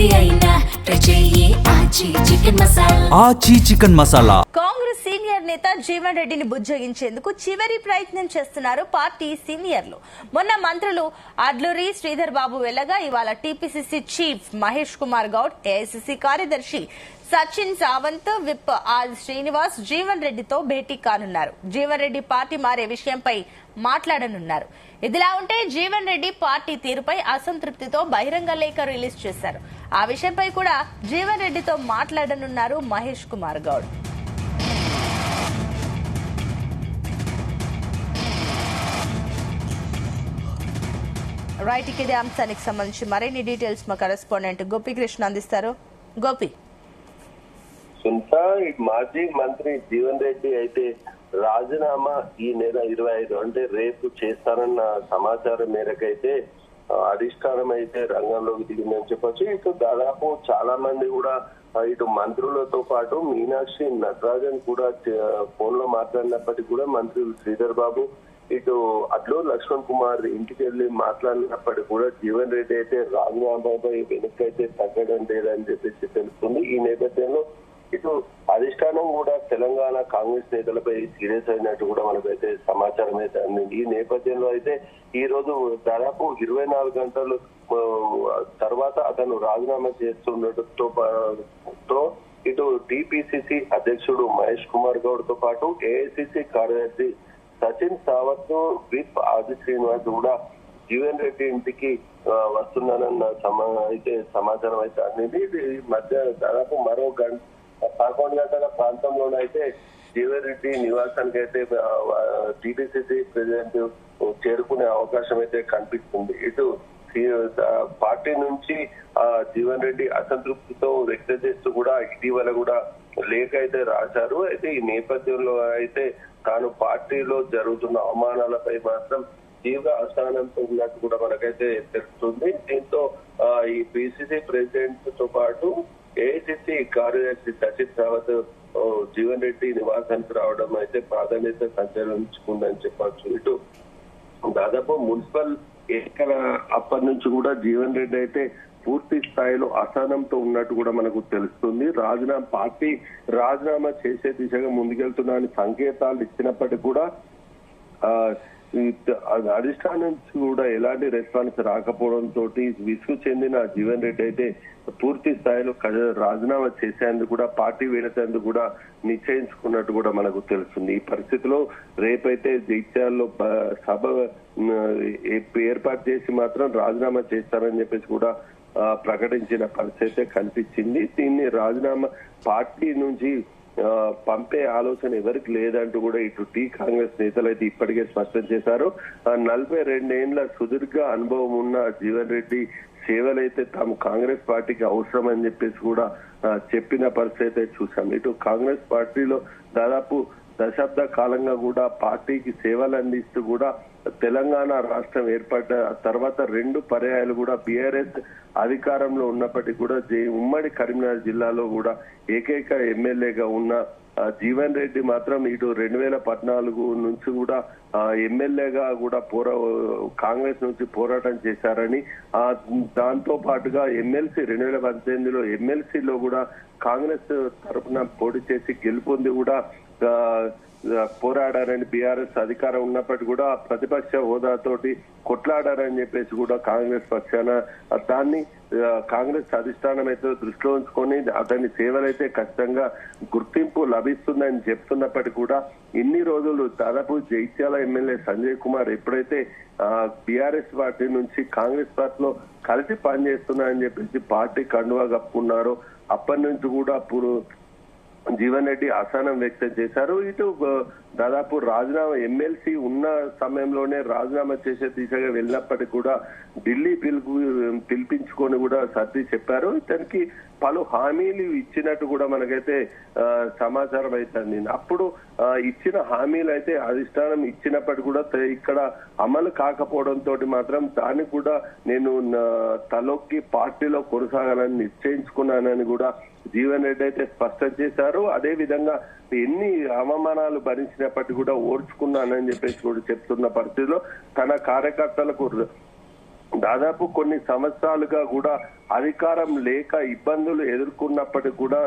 ఏది అయినా ఆచి చికెన్ మసాలా. కాంగ్రెస్ సీనియర్ నేత జీవన్ రెడ్డిని బుజ్జగించేందుకు చివరి ప్రయత్నం చేస్తున్నారు పార్టీ సీనియర్లు. మొన్న మంత్రులు అడ్లూరి శ్రీధర్ బాబు వెళ్లగా ఇవాళ TPCC chief Mahesh Kumar Goud, AICC కార్యదర్శి సచిన్ సావంత్, విప్ ఆర్ శ్రీనివాస్ జీవన్ రెడ్డితో భేటీ కానున్నారు. జీవన్ రెడ్డి పార్టీ మారే విషయంపై మాట్లాడనున్నారు. ఇదిలా ఉంటే జీవన్ రెడ్డి పార్టీ తీరుపై అసంతృప్తితో బహిరంగ లేఖ రిలీజ్ చేశారు. ఆ విషయంపై కూడా జీవన్ రెడ్డితో మాట్లాడనున్నారు మహేష్ కుమార్ గౌడ్. రైట్, ఇదే అంశానికి సంబంధించి మరిన్ని డీటెయిల్స్ మా కరెస్పాండెంట్ గోపీకృష్ణ అందిస్తారు. గోపి, మాజీ మంత్రి జీవన్ రెడ్డి అయితే రాజీనామా ఈ నెల 25 అంటే రేపు చేస్తారన్న సమాచారం మేరకైతే అధిష్టానం అయితే రంగంలోకి దిగిందని చెప్పొచ్చు. ఇటు దాదాపు చాలా మంది కూడా ఇటు మంత్రులతో పాటు మీనాక్షి నటరాజన్ కూడా ఫోన్ లో మాట్లాడినప్పటికీ కూడా మంత్రి శ్రీధర్ బాబు, ఇటు అడ్లూరు లక్ష్మణ్ కుమార్ ఇంటికి వెళ్లి మాట్లాడినప్పటికీ కూడా జీవన్ రెడ్డి అయితే రాజీనామాపై వెనక్కి అయితే తగ్గడం లేదని చెప్పేసి తెలుస్తుంది. ఈ నేపథ్యంలో ఇటు అధిష్టానం కూడా తెలంగాణ కాంగ్రెస్ నేతలపై సీరియస్ అయినట్టు కూడా మనకైతే సమాచారం అయితే అందింది. ఈ నేపథ్యంలో అయితే ఈ రోజు దాదాపు 24 గంటల తర్వాత అతను రాజీనామా చేస్తుండటంతో ఇటు టీపీసీసీ అధ్యక్షుడు మహేష్ కుమార్ గౌడ్ తో పాటు ఏఐసీసీ కార్యదర్శి సచిన్ సావంత్, విప్ ఆది శ్రీనివాస్ కూడా జీవన్ రెడ్డి ఇంటికి వస్తున్నానన్న సమాచారం అయితే అందింది. ఈ మధ్య దాదాపు మరో 11 గంటల ప్రాంతంలోనైతే జీవన్ రెడ్డి నివాసానికి అయితే టీపీసీసీ ప్రెసిడెంట్ చేరుకునే అవకాశం అయితే కనిపిస్తుంది. ఇటు పార్టీ నుంచి జీవన్ రెడ్డి అసంతృప్తితో వ్యక్తం చేస్తూ కూడా ఇటీవల కూడా లేఖ అయితే రాశారు. అయితే ఈ నేపథ్యంలో అయితే తాను పార్టీలో జరుగుతున్న అవమానాలపై మాత్రం తీవ్ర అసహనంతో ఉన్నట్టు కూడా మనకైతే తెలుస్తుంది. దీంతో ఈ పిసిసి ప్రెసిడెంట్ తో పాటు ఏఐసీసీ కార్యదర్శి సచిన్ సావంత్ జీవన్ రెడ్డి నివాసానికి రావడం అయితే ప్రాధాన్యత సంచరించుకుందని చెప్పచ్చు. ఇటు దాదాపు మున్సిపల్ ఎన్నికల అప్పటి నుంచి కూడా జీవన్ రెడ్డి అయితే పూర్తి స్థాయిలో అసహనంతో ఉన్నట్టు కూడా మనకు తెలుస్తుంది. పార్టీ రాజీనామా చేసే దిశగా ముందుకెళ్తున్నా అని సంకేతాలు ఇచ్చినప్పటికీ కూడా అధిష్టానం నుంచి కూడా ఎలాంటి రెస్పాన్స్ రాకపోవడంతో విసుగు చెందిన జీవన్ రెడ్డి అయితే పూర్తి స్థాయిలో రాజీనామా చేసేందుకు కూడా పార్టీ వీడేందుకు కూడా నిశ్చయించుకున్నట్టు కూడా మనకు తెలుస్తుంది. ఈ పరిస్థితిలో రేపైతే జైత్యాల్లో సభ ఏర్పాటు చేసి మాత్రం రాజీనామా చేస్తారని చెప్పేసి కూడా ప్రకటించిన పరిస్థితి కనిపించింది. దీన్ని రాజీనామా పార్టీ నుంచి పంపే ఆలోచన ఎవరికి లేదంటూ కూడా ఇటు కాంగ్రెస్ నేతలు అయితే ఇప్పటికే స్పష్టం చేశారు. 42 ఏళ్ల సుదీర్ఘ అనుభవం ఉన్న జీవన్ రెడ్డి సేవలైతే తాము కాంగ్రెస్ పార్టీకి అవసరం అని చెప్పేసి కూడా చెప్పిన పరిస్థితి చూసాం. ఇటు కాంగ్రెస్ పార్టీలో దాదాపు దశాబ్ద కాలంగా కూడా పార్టీకి సేవలు అందిస్తూ కూడా తెలంగాణ రాష్ట్రం ఏర్పడ్డ తర్వాత 2 పర్యాయాలు కూడా బీఆర్ఎస్ అధికారంలో ఉన్నప్పటికీ కూడా ఉమ్మడి కరీంనగర్ జిల్లాలో కూడా ఏకైక ఎమ్మెల్యేగా ఉన్న జీవన్ రెడ్డి మాత్రం ఇటు 2014 నుంచి కూడా ఎమ్మెల్యేగా కూడా కాంగ్రెస్ నుంచి పోరాటం చేశారని, దాంతో పాటుగా ఎమ్మెల్సీ 2018లో ఎమ్మెల్సీలో కూడా కాంగ్రెస్ తరఫున పోటీ చేసి గెలుపొంది కూడా పోరాడారని, బీఆర్ఎస్ అధికారం ఉన్నప్పటికీ కూడా ప్రతిపక్ష హోదాతోటి కొట్లాడారని చెప్పేసి కూడా కాంగ్రెస్ పక్షాన దాన్ని కాంగ్రెస్ అధిష్టానం అయితే దృష్టిలో ఉంచుకొని అతని సేవలైతే ఖచ్చితంగా గుర్తింపు లభిస్తుందని చెప్తున్నప్పటికీ కూడా ఇన్ని రోజులు దాదాపు జైత్యాల ఎమ్మెల్యే సంజయ్ కుమార్ ఎప్పుడైతే బీఆర్ఎస్ పార్టీ నుంచి కాంగ్రెస్ పార్టీలో కలిసి పనిచేస్తున్నారని చెప్పేసి పార్టీ కండువా కప్పుకున్నారో అప్పటి నుంచి కూడా జీవన్ రెడ్డి అసహనం వ్యక్తం చేశారు. ఇటు దాదాపు రాజీనామా ఎమ్మెల్సీ ఉన్న సమయంలోనే రాజీనామా చేసే దిశగా వెళ్ళినప్పటికీ కూడా ఢిల్లీ పిలిపించుకొని కూడా సర్ది చెప్పారు. ఇతనికి పలు హామీలు ఇచ్చినట్టు కూడా మనకైతే సమాచారం అవుతుంది. అప్పుడు ఇచ్చిన హామీలు అయితే అధిష్టానం ఇచ్చినప్పటికీ కూడా ఇక్కడ అమలు కాకపోవడంతో మాత్రం దానికి కూడా నేను తలొక్కి పార్టీలో కొనసాగాలని నిశ్చయించుకున్నానని కూడా జీవన్ రెడ్డి అయితే స్పష్టం చేశారు. అదే విధంగా ఎన్ని అవమానాలు భరించినప్పటికీ కూడా ఓర్చుకున్నానని చెప్పేసి కూడా చెప్తున్న పరిస్థితిలో తన కార్యకర్తలకు దాదాపు కొన్ని సంవత్సరాలుగా కూడా అధికారం లేక ఇబ్బందులు ఎదుర్కొన్నప్పటికీ కూడా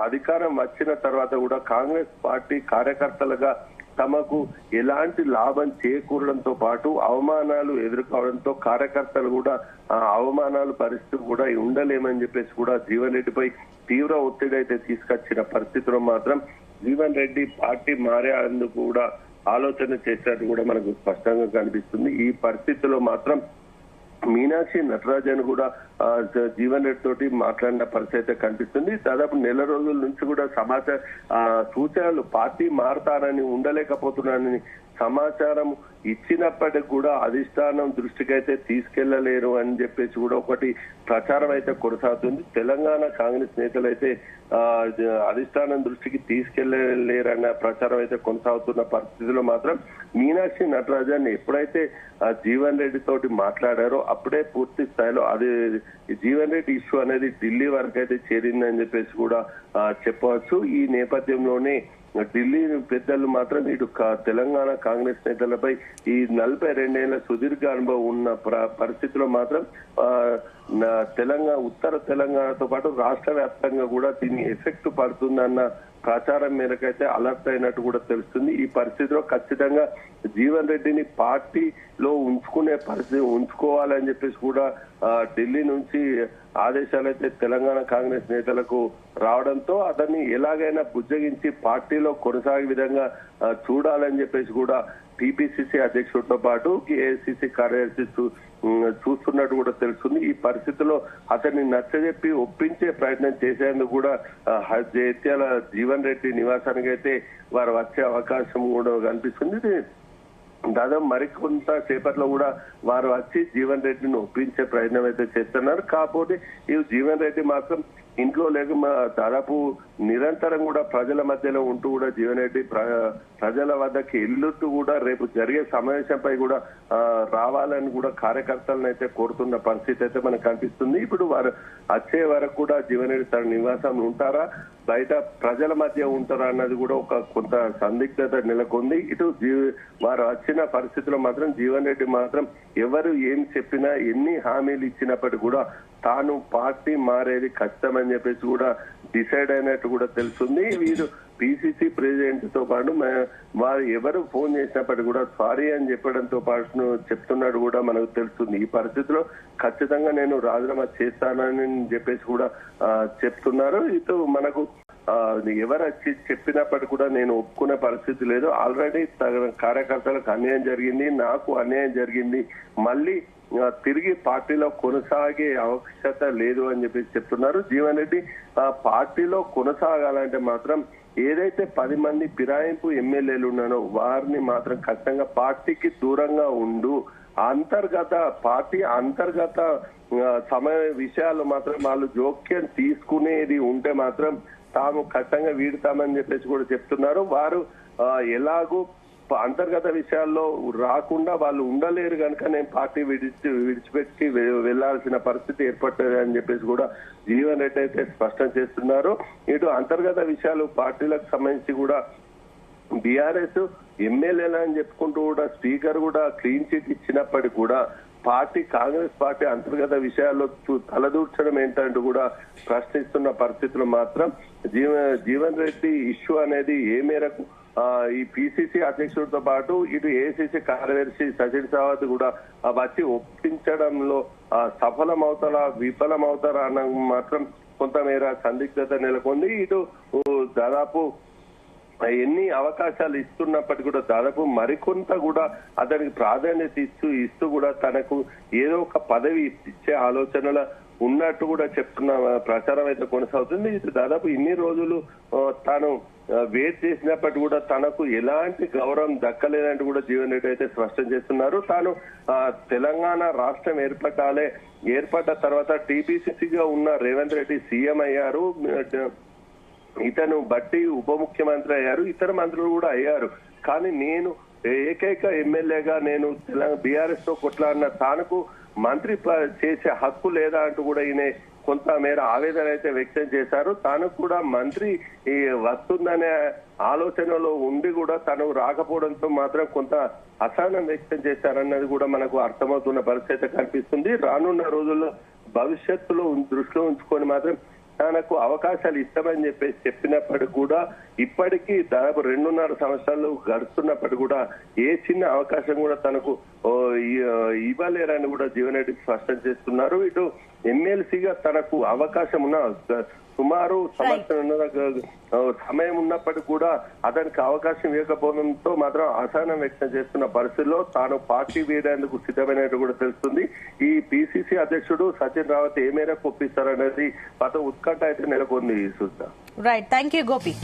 అధికారం వచ్చిన తర్వాత కూడా కాంగ్రెస్ పార్టీ కార్యకర్తలుగా తమకు ఎలాంటి లాభం చేకూరడంతో పాటు అవమానాలు ఎదుర్కోవడంతో కార్యకర్తలు కూడా అవమానాలు పరిస్థితి కూడా ఉండలేమని చెప్పేసి కూడా జీవన్ రెడ్డిపై తీవ్ర ఒత్తిడి అయితే తీసుకొచ్చిన పరిస్థితిలో మాత్రం జీవన్ రెడ్డి పార్టీ మారేందుకు కూడా ఆలోచన చేసినట్టు కూడా మనకు స్పష్టంగా కనిపిస్తుంది. ఈ పరిస్థితిలో మాత్రం మీనాక్షి నటరాజన్ కూడా జీవన్ రెడ్డి తోటి మాట్లాడిన పరిస్థితి కనిపిస్తుంది. దాదాపు నెల రోజుల నుంచి కూడా సూచనలు పార్టీ మారతానని ఉండలేకపోతున్నానని సమాచారం ఇచ్చినప్పటికి కూడా అధిష్టానం దృష్టికి అయితే తీసుకెళ్లలేరు అని చెప్పేసి కూడా ఒకటి ప్రచారం అయితే కొనసాగుతుంది. తెలంగాణ కాంగ్రెస్ నేతలు అయితే అధిష్టానం దృష్టికి తీసుకెళ్లలేరన్న ప్రచారం అయితే కొనసాగుతున్న పరిస్థితిలో మాత్రం మీనాక్షి నటరాజన్ ఎప్పుడైతే జీవన్ రెడ్డి తోటి మాట్లాడారో అప్పుడే పూర్తి స్థాయిలో అది జీవన్ రెడ్డి ఇష్యూ అనేది ఢిల్లీ వరకు అయితే చేరిందని చెప్పేసి కూడా చెప్పవచ్చు. ఈ నేపథ్యంలోనే ఢిల్లీ పెద్దలు మాత్రం ఇటు తెలంగాణ కాంగ్రెస్ నేతలపై ఈ 42 ఏళ్ల సుదీర్ఘ అనుభవం ఉన్న పరిస్థితిలో మాత్రం ఉత్తర తెలంగాణతో పాటు రాష్ట్ర వ్యాప్తంగా కూడా దీని ఎఫెక్ట్ పడుతుందన్న ప్రచారం మేరకైతే అలర్ట్ అయినట్టు కూడా తెలుస్తుంది. ఈ పరిస్థితిలో ఖచ్చితంగా జీవన్ రెడ్డిని పార్టీలో ఉంచుకోవాలని చెప్పేసి కూడా ఢిల్లీ నుంచి ఆదేశాలు అయితే తెలంగాణ కాంగ్రెస్ నేతలకు రావడంతో అతన్ని ఎలాగైనా బుజ్జగించి పార్టీలో కొనసాగే విధంగా చూడాలని చెప్పేసి కూడా టీపీసీసీ అధ్యక్షుడితో పాటు ఏఐసీసీ కార్యదర్శి చూస్తున్నట్టు కూడా తెలుస్తుంది. ఈ పరిస్థితిలో అతన్ని నచ్చజెప్పి ఒప్పించే ప్రయత్నం చేసేందుకు కూడా జైత్యాల జీవన్ రెడ్డి నివాసానికి అయితే వారు వచ్చే అవకాశం కూడా కనిపిస్తుంది. దాదాపు మరికొంత సేపట్లో కూడా వారు వచ్చి జీవన్ రెడ్డిని ఒప్పించే ప్రయత్నం అయితే చేస్తున్నారు. కాకపోతే ఈ జీవన్ రెడ్డి మాత్రం ఇంట్లో లేక దాదాపు నిరంతరం కూడా ప్రజల మధ్యలో ఉంటూ కూడా జీవన్ రెడ్డి ప్రజల వద్దకి ఎల్లుతూ కూడా రేపు జరిగే సమావేశంపై కూడా రావాలని కూడా కార్యకర్తలను అయితే కోరుతున్న పరిస్థితి అయితే మనకు కనిపిస్తుంది. ఇప్పుడు వారు వచ్చే వరకు కూడా జీవన్ రెడ్డి తన నివాసంలో ఉంటారా, బయట ప్రజల మధ్య ఉంటారా అన్నది కూడా కొంత సందిగ్ధత నెలకొంది. ఇటు వారు వచ్చిన పరిస్థితిలో మాత్రం జీవన్ రెడ్డి మాత్రం ఎవరు ఏం చెప్పినా ఎన్ని హామీలు ఇచ్చినప్పటికీ కూడా తాను పార్టీ మారేది కష్టమని చెప్పేసి కూడా డిసైడ్ అయినట్టు కూడా తెలుస్తుంది. వీరు పిసిసి ప్రెసిడెంట్ తో పాటు వారు ఎవరు ఫోన్ చేసినప్పటికీ కూడా సారీ అని చెప్పడంతో పాటు చెప్తున్నాడు కూడా మనకు తెలుస్తుంది. ఈ పరిస్థితిలో ఖచ్చితంగా నేను రాజీనామా చేస్తానని చెప్పేసి కూడా చెప్తున్నారు. ఇటు మనకు ఎవరు వచ్చి చెప్పినప్పటికీ కూడా నేను ఒప్పుకునే పరిస్థితి లేదు. ఆల్రెడీ కార్యకర్తలకు అన్యాయం జరిగింది, నాకు అన్యాయం జరిగింది, మళ్ళీ తిరిగి పార్టీలో కొనసాగే అవకాశత లేదు అని చెప్పేసి చెప్తున్నారు. జీవన్ రెడ్డి పార్టీలో కొనసాగాలంటే మాత్రం ఏదైతే 10 మంది ఫిరాయింపు ఎమ్మెల్యేలు ఉన్నారో వారిని మాత్రం ఖచ్చితంగా పార్టీకి దూరంగా ఉండు, పార్టీ అంతర్గత సమయ విషయాలు మాత్రం వాళ్ళు జోక్యం తీసుకునేది ఉంటే మాత్రం తాము ఖచ్చితంగా వీడుతామని చెప్పేసి కూడా చెప్తున్నారు. వారు ఎలాగూ అంతర్గత విషయాల్లో రాకుండా వాళ్ళు ఉండలేరు కనుక నేను పార్టీ విడిచిపెట్టి వెళ్లాల్సిన పరిస్థితి ఏర్పడుతుంది అని చెప్పేసి కూడా జీవన్ రెడ్డి అయితే స్పష్టం చేస్తున్నారు. ఇటు అంతర్గత విషయాలు పార్టీలకు సంబంధించి కూడా బీఆర్ఎస్ ఎమ్మెల్యేలు అని చెప్పుకుంటూ కూడా స్పీకర్ కూడా క్లీన్ చిట్ ఇచ్చినప్పటికీ కూడా కాంగ్రెస్ పార్టీ అంతర్గత విషయాల్లో తలదూర్చడం ఏంటంటూ కూడా ప్రశ్నిస్తున్న పరిస్థితులు మాత్రం జీవన్ రెడ్డి ఇష్యూ అనేది ఏ మేరకు ఈ పిసిసి అధ్యక్షుడితో పాటు ఇటు ఏఐసిసి కార్యదర్శి సచిన్ సావత్ కూడా వచ్చి ఒప్పించడంలో సఫలమవుతారా విఫలమవుతారా అన్న మాత్రం కొంతమేర సందిగ్ధత నెలకొంది. ఇటు దాదాపు ఎన్ని అవకాశాలు ఇస్తున్నప్పటికీ కూడా దాదాపు మరికొంత కూడా అతనికి ప్రాధాన్యత ఇస్తూ కూడా తనకు ఏదో ఒక పదవి ఇచ్చే ఆలోచనల ఉన్నట్టు కూడా చెప్తున్న ప్రచారం అయితే కొనసాగుతుంది. ఇది దాదాపు ఇన్ని రోజులు తాను వెయిట్ చేసినప్పటికీ కూడా తనకు ఎలాంటి గౌరవం దక్కలేదంటూ కూడా జీవన్ రెడ్డి అయితే స్పష్టం చేస్తున్నారు. తాను తెలంగాణ రాష్ట్రం ఏర్పడ్డ తర్వాత టీపీసీసీగా ఉన్న రేవంత్ రెడ్డి సీఎం అయ్యారు, ఇతను బట్టి ఉప ముఖ్యమంత్రి అయ్యారు, ఇతర మంత్రులు కూడా అయ్యారు. కానీ నేను ఏకైక ఎమ్మెల్యేగా నేను బీఆర్ఎస్ తో కొట్లాడిన తానుకు మంత్రి చేసే హక్కు లేదా అంటూ కూడా ఈయన కొంత మేర ఆవేదన అయితే వ్యక్తం చేశారు. తాను కూడా మంత్రి వస్తుందనే ఆలోచనలో ఉండి కూడా తను రాకపోవడంతో మాత్రం కొంత అసహనం వ్యక్తం చేశారన్నది కూడా మనకు అర్థమవుతున్న పరిస్థితి కనిపిస్తుంది. రానున్న రోజుల్లో భవిష్యత్తులో దృష్టిలో ఉంచుకొని మాత్రం తనకు అవకాశాలు ఇస్తామని చెప్పినప్పటికీ కూడా ఇప్పటికీ దాదాపు 2.5 సంవత్సరాలు గడుస్తున్నప్పటికీ కూడా ఏ చిన్న అవకాశం కూడా తనకు ఇవ్వలేరని కూడా జీవన్ రెడ్డి స్పష్టం చేస్తున్నారు. ఇటు ఎమ్మెల్సీగా తనకు అవకాశం ఉన్న సుమారు సంవత్సరం సమయం ఉన్నప్పటికీ కూడా అతనికి అవకాశం ఇవ్వకపోవడంతో మాత్రం అసహనం వ్యక్తం చేస్తున్న పరిస్థితుల్లో తాను పార్టీ వీడేందుకు సిద్ధమైనట్టు కూడా తెలుస్తుంది. ఈ పిసిసి అధ్యక్షుడు సచిన్ రావత్ ఏ మేరకు ఒప్పిస్తారనేది పత ఉత్కంఠ అయితే నెలకొంది. Right, thank you Gopi.